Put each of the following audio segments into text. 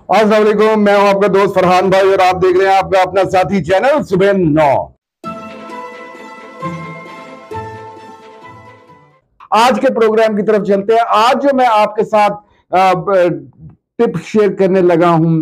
अस्सलाम वालेकुम, मैं हूं आपका दोस्त फरहान भाई और आप देख रहे हैं आपका अपना साथी चैनल सुबह 9। आज के प्रोग्राम की तरफ चलते हैं। आज जो मैं आपके साथ टिप शेयर करने लगा हूं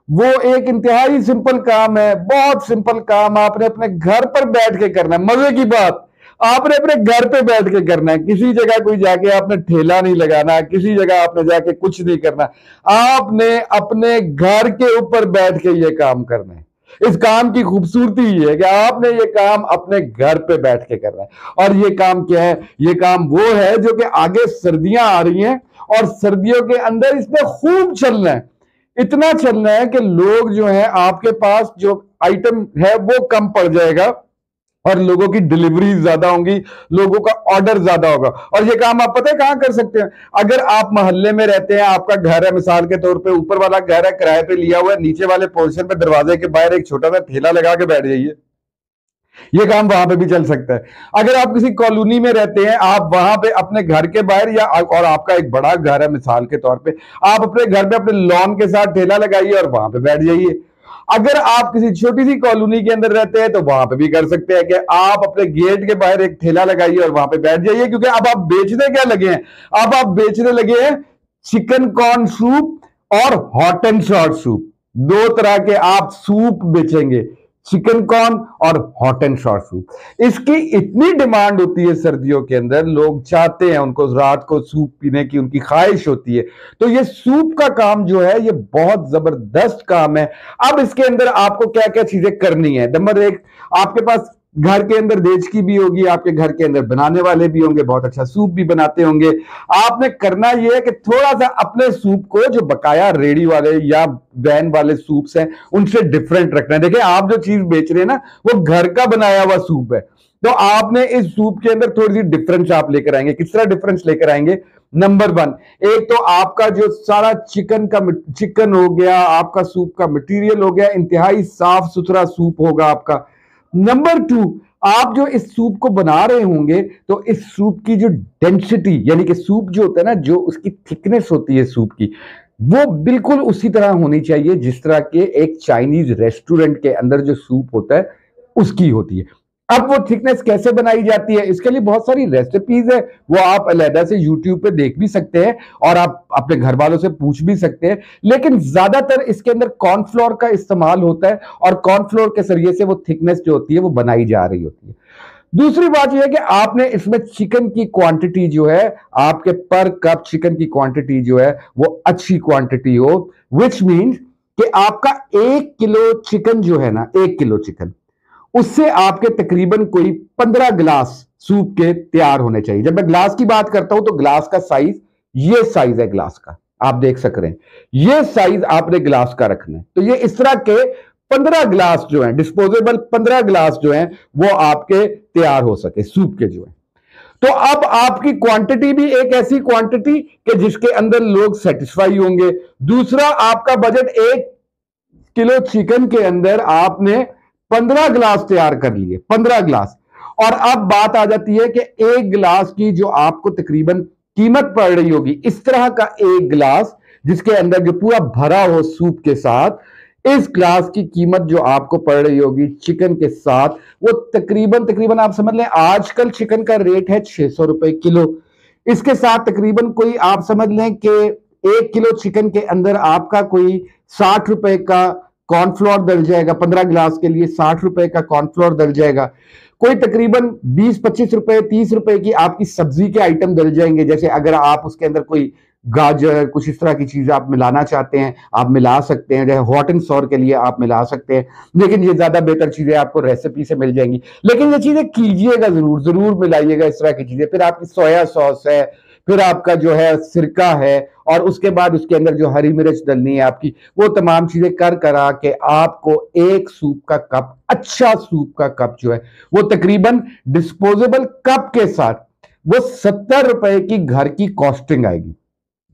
वो एक इंतहाई सिंपल काम है, बहुत सिंपल काम। आपने अपने घर पर बैठ के करना है। मजे की बात, आपने अपने घर पे बैठ के करना है। किसी जगह कोई जाके आपने ठेला नहीं लगाना, किसी जगह आपने जाके कुछ नहीं करना। आपने अपने घर के ऊपर बैठ के ये काम करना है। इस काम की खूबसूरती ये है कि आपने ये काम अपने घर पे बैठ के करना है। और ये काम क्या है? ये काम वो है जो कि आगे सर्दियां आ रही हैं और सर्दियों के अंदर इसमें खूब चलना है। इतना चलना है कि लोग जो है आपके पास जो आइटम है वो कम पड़ जाएगा और लोगों की डिलीवरी ज्यादा होंगी, लोगों का ऑर्डर ज्यादा होगा। और ये काम आप पता है कहां कर सकते हैं? अगर आप मोहल्ले में रहते हैं, आपका घर है, मिसाल के तौर पे ऊपर वाला घर है, किराए पे लिया हुआ है, नीचे वाले पोर्शन पे दरवाजे के बाहर एक छोटा सा ठेला लगा के बैठ जाइए। ये काम वहां पे भी चल सकता है। अगर आप किसी कॉलोनी में रहते हैं, आप वहां पे अपने घर के बाहर या और आपका एक बड़ा घर है मिसाल के तौर पे, आप अपने घर पे अपने लॉन के साथ ठेला लगाइए और वहां पे बैठ जाइए। अगर आप किसी छोटी सी कॉलोनी के अंदर रहते हैं तो वहां पे भी कर सकते हैं कि आप अपने गेट के बाहर एक ठेला लगाइए और वहां पे बैठ जाइए। क्योंकि अब आप बेचने क्या लगे हैं? अब आप बेचने लगे हैं चिकन कॉर्न सूप और हॉट एंड शॉर्ट सूप। दो तरह के आप सूप बेचेंगे, चिकन कॉर्न और हॉट एंड शॉर्ट सूप। इसकी इतनी डिमांड होती है सर्दियों के अंदर, लोग चाहते हैं, उनको रात को सूप पीने की उनकी ख्वाहिश होती है। तो ये सूप का काम जो है ये बहुत जबरदस्त काम है। अब इसके अंदर आपको क्या क्या चीजें करनी है? नंबर एक, आपके पास घर के अंदर देचकी भी होगी, आपके घर के अंदर बनाने वाले भी होंगे, बहुत अच्छा सूप भी बनाते होंगे। आपने करना यह है कि थोड़ा सा अपने सूप को जो बकाया रेडी वाले या वैन वाले सूप्स हैं उनसे डिफरेंट रखना है। देखिए, आप जो चीज बेच रहे हैं ना वो घर का बनाया हुआ सूप है, तो आपने इस सूप के अंदर थोड़ी सी डिफरेंस आप लेकर आएंगे। किस तरह डिफरेंस लेकर आएंगे? नंबर वन, एक तो आपका जो सारा चिकन हो गया, आपका सूप का मटेरियल हो गया, इंतहाई साफ सुथरा सूप होगा आपका। नंबर टू, आप जो इस सूप को बना रहे होंगे तो इस सूप की जो डेंसिटी, यानी कि सूप जो होता है ना, जो उसकी थिकनेस होती है सूप की, वो बिल्कुल उसी तरह होनी चाहिए जिस तरह के एक चाइनीज रेस्टोरेंट के अंदर जो सूप होता है उसकी होती है। अब वो थिकनेस कैसे बनाई जाती है, इसके लिए बहुत सारी रेसिपीज है, वो आप अलहदा से यूट्यूब पे देख भी सकते हैं और आप अपने घर वालों से पूछ भी सकते हैं। लेकिन ज्यादातर इसके अंदर कॉर्नफ्लोर का इस्तेमाल होता है और कॉर्नफ्लोर के जरिए से वो थिकनेस जो होती है वो बनाई जा रही होती है। दूसरी बात यह है कि आपने इसमें चिकन की क्वांटिटी जो है, आपके पर कप चिकन की क्वांटिटी जो है वो अच्छी क्वांटिटी हो, विच मीन्स कि आपका 1 किलो चिकन जो है ना, 1 किलो चिकन, उससे आपके तकरीबन कोई 15 गिलास सूप के तैयार होने चाहिए। जब मैं ग्लास की बात करता हूं तो ग्लास का साइज, ये साइज है ग्लास का, आप देख सक रहे हैं, ये साइज आपने ग्लास का रखना है। तो ये इस तरह के 15 गिलास जो हैं, डिस्पोजेबल 15 गिलास जो हैं वो आपके तैयार हो सके सूप के जो है। तो अब आपकी क्वांटिटी भी एक ऐसी क्वांटिटी कि जिसके अंदर लोग सेटिस्फाई होंगे। दूसरा, आपका बजट 1 किलो चिकन के अंदर आपने 15 गिलास तैयार कर लिए, 15 गिलास। और अब बात आ जाती है कि एक गिलास की जो आपको तकरीबन कीमत पड़ रही होगी, इस तरह का एक गिलास जिसके अंदर जो पूरा भरा हो सूप के साथ, इस ग्लास की कीमत जो आपको पड़ रही होगी चिकन के साथ, वो तकरीबन तकरीबन आप समझ लें आजकल चिकन का रेट है 600 रुपए किलो। इसके साथ तकरीबन कोई आप समझ लें कि 1 किलो चिकन के अंदर आपका कोई 60 रुपए का कॉर्नफ्लोर डल जाएगा। 15 गिलास के लिए 60 रुपए का कॉर्नफ्लोर डल जाएगा। कोई तकरीबन 20-25 रुपए 30 रुपए की आपकी सब्जी के आइटम डल जाएंगे। जैसे अगर आप उसके अंदर कोई गाजर, कुछ इस तरह की चीज आप मिलाना चाहते हैं, आप मिला सकते हैं। जैसे हॉट एंड सॉर के लिए आप मिला सकते हैं, लेकिन ये ज्यादा बेहतर चीजें आपको रेसिपी से मिल जाएंगी। लेकिन ये चीजें कीजिएगा जरूर, जरूर मिलाइएगा इस तरह की चीजें। फिर आपकी सोया सॉस है, फिर आपका जो है सिरका है, और उसके बाद उसके अंदर जो हरी मिर्च डलनी है आपकी, वो तमाम चीजें कर करा के आपको एक सूप का कप, अच्छा सूप का कप जो है वो तकरीबन डिस्पोजेबल कप के साथ वो 70 रुपए की घर की कॉस्टिंग आएगी।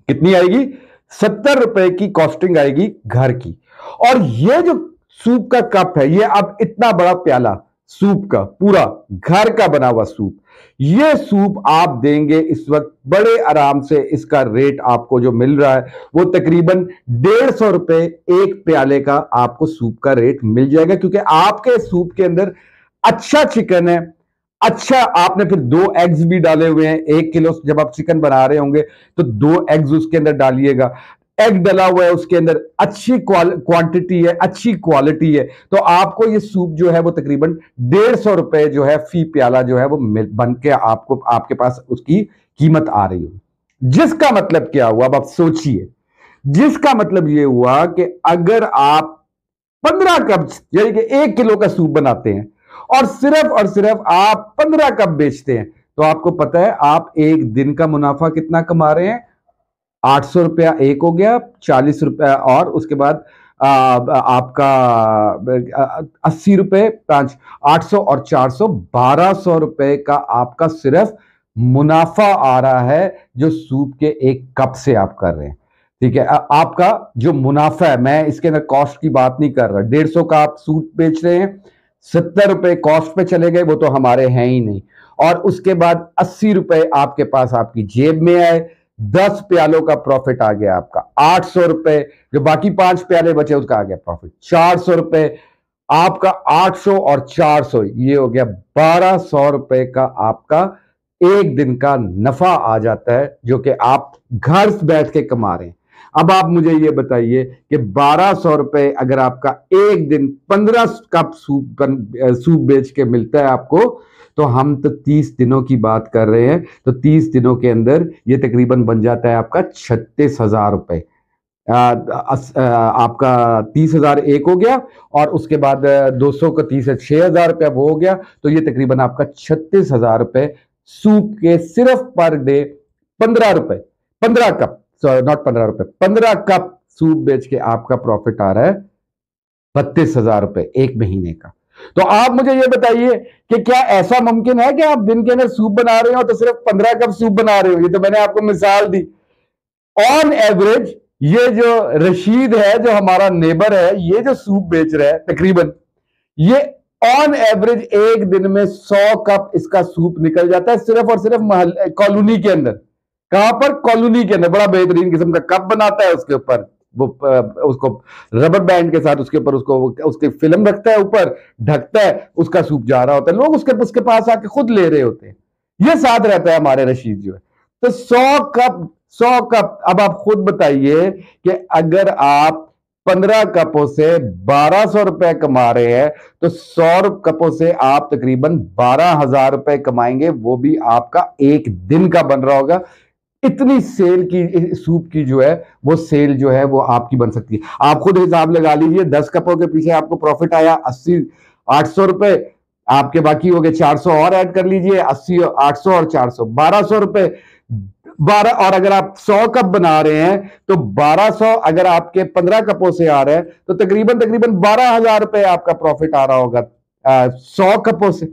कितनी आएगी? 70 रुपए की कॉस्टिंग आएगी घर की। और ये जो सूप का कप है, ये अब इतना बड़ा प्याला, सूप का, पूरा घर का बना हुआ सूप। ये सूप आप देंगे इस वक्त बड़े आराम से, इसका रेट आपको जो मिल रहा है वो तकरीबन 150 रुपए एक प्याले का आपको सूप का रेट मिल जाएगा, क्योंकि आपके सूप के अंदर अच्छा चिकन है। अच्छा, आपने फिर 2 एग्स भी डाले हुए हैं। 1 किलो जब आप चिकन बना रहे होंगे तो 2 एग्स उसके अंदर डालिएगा। एग डला हुआ है उसके अंदर, अच्छी क्वांटिटी है, अच्छी क्वालिटी है, तो आपको ये सूप जो है वो तकरीबन 150 रुपए जो है फी प्याला जो है वो बन के आपको आपके पास उसकी कीमत आ रही है। जिसका मतलब क्या हुआ, अब आप सोचिए, जिसका मतलब ये हुआ कि अगर आप 15 कप यानी कि 1 किलो का सूप बनाते हैं और सिर्फ आप 15 कप बेचते हैं, तो आपको पता है आप एक दिन का मुनाफा कितना कमा रहे हैं? 800 रुपया एक हो गया, 40 रुपया, और उसके बाद आपका 80 रुपए, 800 और 400, 1200 रुपए का आपका सिर्फ मुनाफा आ रहा है जो सूप के एक कप से आप कर रहे हैं। ठीक है, आपका जो मुनाफा है, मैं इसके अंदर कॉस्ट की बात नहीं कर रहा। 150 का आप सूप बेच रहे हैं, 70 रुपए कॉस्ट पे चले गए, वो तो हमारे हैं ही नहीं, और उसके बाद 80 रुपए आपके पास आपकी जेब में आए, 10 प्यालों का प्रॉफिट आ गया आपका 800 रुपए, जो बाकी 5 प्याले बचे उसका आ गया प्रॉफिट 400 रुपए आपका। 800 और 400 ये हो गया 1200 रुपए का आपका एक दिन का नफा आ जाता है, जो कि आप घर बैठ के कमा रहे हैं। अब आप मुझे ये बताइए कि 1200 रुपए अगर आपका एक दिन 15 कप सूप बेच के मिलता है आपको, तो हम तो 30 दिनों की बात कर रहे हैं, तो 30 दिनों के अंदर ये तकरीबन बन जाता है आपका 36,000 रुपए। आपका 30,000 एक हो गया, और उसके बाद 200 का 30 है, 6,000 रुपया वो हो गया, तो ये तकरीबन आपका 36,000 रुपए सूप के सिर्फ पर डे 15 रुपए, 15 कप, नॉट 15 रुपए, 15 कप सूप बेच के आपका प्रॉफिट आ रहा है 32,000 रुपए एक महीने का। तो आप मुझे ये बताइए कि क्या ऐसा मुमकिन है कि आप दिन के अंदर सूप बना रहे हो तो सिर्फ 15 कप सूप बना रहे हो? ये तो मैंने आपको मिसाल दी। ऑन एवरेज ये जो रशीद है, जो हमारा नेबर है, ये जो सूप बेच रहा है तकरीबन, ये ऑन एवरेज एक दिन में 100 कप इसका सूप निकल जाता है, सिर्फ और सिर्फ कॉलोनी के अंदर। कहां पर? कॉलोनी के अंदर। बड़ा बेहतरीन किस्म का कप बनाता है, उसके ऊपर वो उसको रबर बैंड के साथ उसके ऊपर उसको उसकी फिल्म रखता है, ऊपर ढकता है, उसका सूप जा रहा होता है, लोग उसके पास आके खुद ले रहे होते हैं। ये साथ रहता है हमारे रशीद जो है। तो 100 कप। अब आप खुद बताइए कि अगर आप 15 कपों से 1200 रुपए कमा रहे हैं, तो 100 कपों से आप तकरीबन 12,000 रुपए कमाएंगे, वो भी आपका एक दिन का बन रहा होगा। इतनी सेल की, सूप की जो है वो सेल जो है वो आपकी बन सकती है। आप खुद हिसाब लगा लीजिए, 10 कपों के पीछे आपको प्रॉफिट आया 80, 800 रुपए, आपके बाकी हो गए 400 और ऐड कर लीजिए, 80, 800 और 400, 1200 रुपए। 12, और अगर आप 100 कप बना रहे हैं तो 1200 अगर आपके 15 कपों से आ रहे हैं तो तकरीबन 12,000 रुपए आपका प्रॉफिट आ रहा होगा 100 कपों से।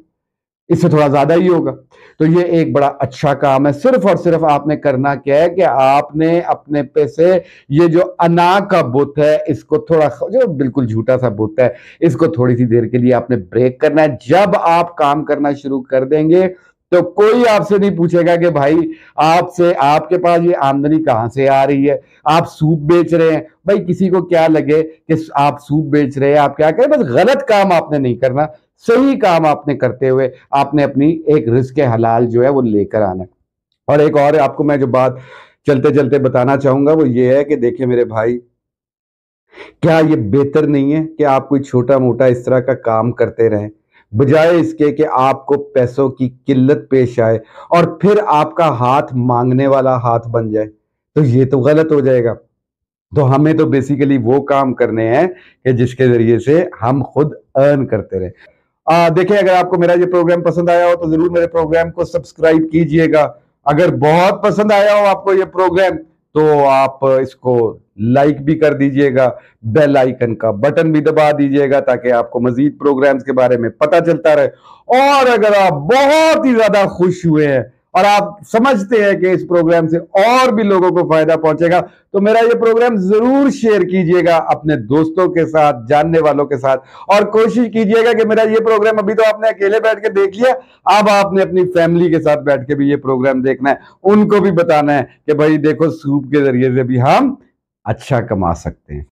इससे थोड़ा ज्यादा ही होगा। तो ये एक बड़ा अच्छा काम है। सिर्फ और सिर्फ आपने करना क्या है कि आपने अपने पैसे, ये जो अना का बुत है, इसको थोड़ा, जो बिल्कुल झूठा सा बुत है, इसको थोड़ी सी देर के लिए आपने ब्रेक करना है। जब आप काम करना शुरू कर देंगे तो कोई आपसे नहीं पूछेगा कि भाई आपसे, आपके पास ये आमदनी कहां से आ रही है, आप सूप बेच रहे हैं। भाई किसी को क्या लगे कि आप सूप बेच रहे हैं, आप क्या करें, बस गलत काम आपने नहीं करना, सही काम आपने करते हुए आपने अपनी एक रिस्क हलाल जो है वो लेकर आना है। और एक और आपको मैं जो बात चलते चलते बताना चाहूंगा वो ये है कि देखिए मेरे भाई, क्या ये बेहतर नहीं है कि आप कोई छोटा मोटा इस तरह का काम करते रहें, बजाय इसके कि आपको पैसों की किल्लत पेश आए और फिर आपका हाथ मांगने वाला हाथ बन जाए? तो ये तो गलत हो जाएगा। तो हमें तो बेसिकली वो काम करने हैं कि जिसके जरिए से हम खुद अर्न करते रहे। देखिए, अगर आपको मेरा ये प्रोग्राम पसंद आया हो तो जरूर मेरे प्रोग्राम को सब्सक्राइब कीजिएगा। अगर बहुत पसंद आया हो आपको ये प्रोग्राम, तो आप इसको लाइक भी कर दीजिएगा, बेल आइकन का बटन भी दबा दीजिएगा, ताकि आपको मजीद प्रोग्राम्स के बारे में पता चलता रहे। और अगर आप बहुत ही ज्यादा खुश हुए हैं और आप समझते हैं कि इस प्रोग्राम से और भी लोगों को फायदा पहुंचेगा, तो मेरा ये प्रोग्राम जरूर शेयर कीजिएगा अपने दोस्तों के साथ, जानने वालों के साथ, और कोशिश कीजिएगा कि मेरा ये प्रोग्राम, अभी तो आपने अकेले बैठ के देख लिया, अब आपने अपनी फैमिली के साथ बैठ के भी ये प्रोग्राम देखना है, उनको भी बताना है कि भाई देखो सूप के जरिए से भी हम अच्छा कमा सकते हैं।